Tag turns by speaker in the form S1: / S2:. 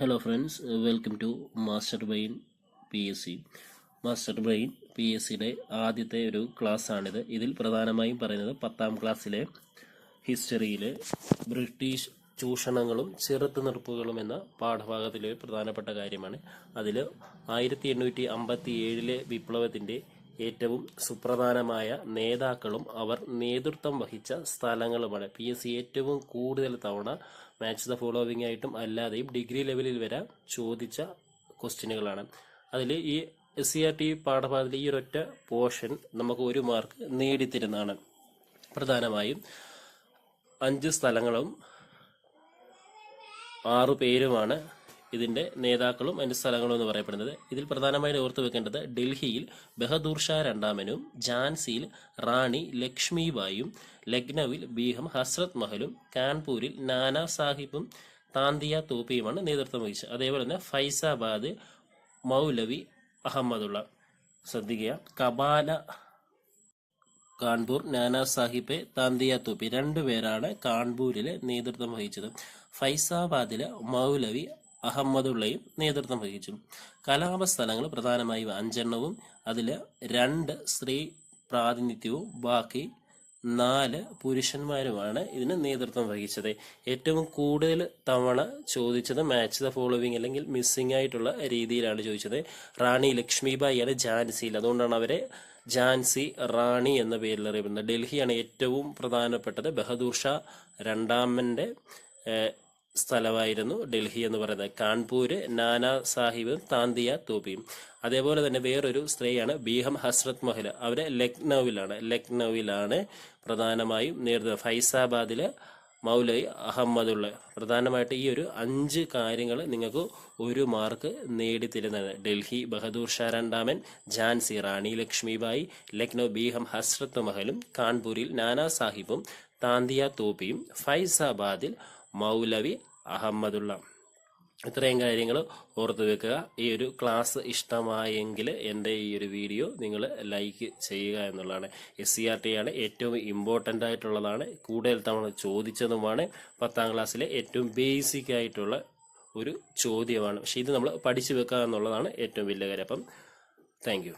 S1: Hello friends, welcome to master brain PSC. Master brain PSCയുടെ ആദ്യത്തെ ഒരു ക്ലാസ്സാണിത്. ഇതിൽ പ്രധാനമായും പറയുന്നത് 10ാം ക്ലാസ്സിലെ ഹിസ്റ്ററിയിലെ ബ്രിട്ടീഷ് ചൂഷണങ്ങളും ചെറുത്തുനിൽപ്പുകളും എന്ന പാഠഭാഗത്തിലെ പ്രധാനപ്പെട്ട കാര്യമാണ്. അതിൽ 1857 വിപ്ലവത്തിൻ്റെ ഏറ്റവും സുപ്രധാനമായ നേതാക്കളും അവർ നേതൃത്വം വഹിച്ച സ്ഥലങ്ങളുമാണ്. PSC ഏറ്റവും കൂടുതൽ തവണ മാച്ച് ദ ഫോളോവിംഗ് ആയിട്ടും അല്ലാതെയും ഡിഗ്രി ലെവലിൽ വരെ ചോദിച്ച ക്വസ്റ്റ്യനുകളാണ്. അതിൽ ഈ SCERT പാഠഭാഗത്തിൽ ഈ ഒരൊറ്റ പോർഷൻ നമുക്ക് 1 മാർക്ക് നേടിത്തരുന്നതാണ്. പ്രധാനമായും 5 സ്ഥലങ്ങളും 6 പേരുമാണ് ഇതിൻ്റെ നേതാക്കളും അതിൻ്റെ സ്ഥലങ്ങളും എന്ന് പറയപ്പെടുന്നത്. ഇതിൽ പ്രധാനമായും ഓർത്തു വെക്കേണ്ടത് ഡൽഹിയിൽ ബഹദൂർ ഷാ രണ്ടാമനും, ഝാൻസിയിൽ റാണി ലക്ഷ്മിബായും, ലക്നൌവിൽ ബീഗം ഹസ്രത് മഹലും, കാൺപൂരിൽ നാനാ സാഹിബും താന്തിയ തോപ്പിയുമാണ് നേതൃത്വം വഹിച്ചത്. അതേപോലെ തന്നെ ഫൈസാബാദ് മൗലവി അഹമ്മദുള്ള. ശ്രദ്ധിക്കുക, കബാല കാൺപൂർ, നാനാ സാഹിബ്, താന്തിയ തോപ്പി 2 പേരാണ് കാൺപൂരിലെ നേതൃത്വം വഹിച്ചത്. ഫൈസാബാദിലെ മൗലവി അഹമ്മദുള്ളയും നേതൃത്വം വഹിച്ചു. കലാപസ്ഥലങ്ങൾ പ്രധാനമായും 5 അതിൽ 2 സ്ത്രീ പ്രാതിനിധ്യവും ബാക്കി 4 പുരുഷന്മാരുമാണ് ഇതിന് നേതൃത്വം വഹിച്ചത്. ഏറ്റവും കൂടുതൽ തവണ ചോദിച്ചത് മാച്ച് ദ ഫോളോവിങ് അല്ലെങ്കിൽ മിസ്സിംഗ് ആയിട്ടുള്ള രീതിയിലാണ് ചോദിച്ചത്. റാണി ലക്ഷ്മിബായിയാണ് ഝാൻസിയിൽ, അതുകൊണ്ടാണ് അവരെ ഝാൻസി റാണി എന്ന പേരിൽ അറിയപ്പെടുന്നത്. ഡൽഹിയാണ് ഏറ്റവും പ്രധാനപ്പെട്ടത്. ബഹദൂർ ഷാ രണ്ടാമൻ്റെ സ്ഥലമായിരുന്നു ഡൽഹി എന്ന് പറയുന്നത്. കാൺപൂര് നാനാ സാഹിബും താന്തിയ തോപ്പിയും. അതേപോലെ തന്നെ വേറൊരു സ്ത്രീയാണ് ബീഗം ഹസ്രത് മഹൽ, അവരെ ലക്നൌവിലാണ് പ്രധാനമായും നേതൃത്വം. ഫൈസാബാദിലെ മൗലവി അഹമ്മദുള്ള. പ്രധാനമായിട്ട് ഈ ഒരു 5 കാര്യങ്ങൾ നിങ്ങൾക്ക് 1 മാർക്ക് നേടിത്തരുന്നത്. ഡൽഹി ബഹദൂർ ഷാ രണ്ടാമൻ, ഝാൻസി റാണി ലക്ഷ്മിബായി, ലക്നൗ ബീഗം ഹസ്രത്ത് മഹലും, കാൺപൂരിൽ നാനാ സാഹിബും താന്തിയ തോപ്പിയും, ഫൈസാബാദിൽ മൗലവി അഹമ്മദുള്ള. ഇത്രയും കാര്യങ്ങൾ ഓർത്തു വെക്കുക. ഈ ഒരു ക്ലാസ് ഇഷ്ടമായെങ്കിൽ എൻ്റെ ഈ ഒരു വീഡിയോ നിങ്ങൾ ലൈക്ക് ചെയ്യുക എന്നുള്ളതാണ്. SCERT ആണ്, ഏറ്റവും ഇമ്പോർട്ടൻ്റ് ആയിട്ടുള്ളതാണ്, കൂടുതൽ തവണ ചോദിച്ചതുമാണ്, 10ാം ക്ലാസ്സിലെ ഏറ്റവും ബേസിക് ആയിട്ടുള്ള ഒരു ചോദ്യമാണ്. പക്ഷേ ഇത് നമ്മൾ പഠിച്ചു വെക്കുക എന്നുള്ളതാണ് ഏറ്റവും വലിയ കാര്യം. അപ്പം താങ്ക് യു.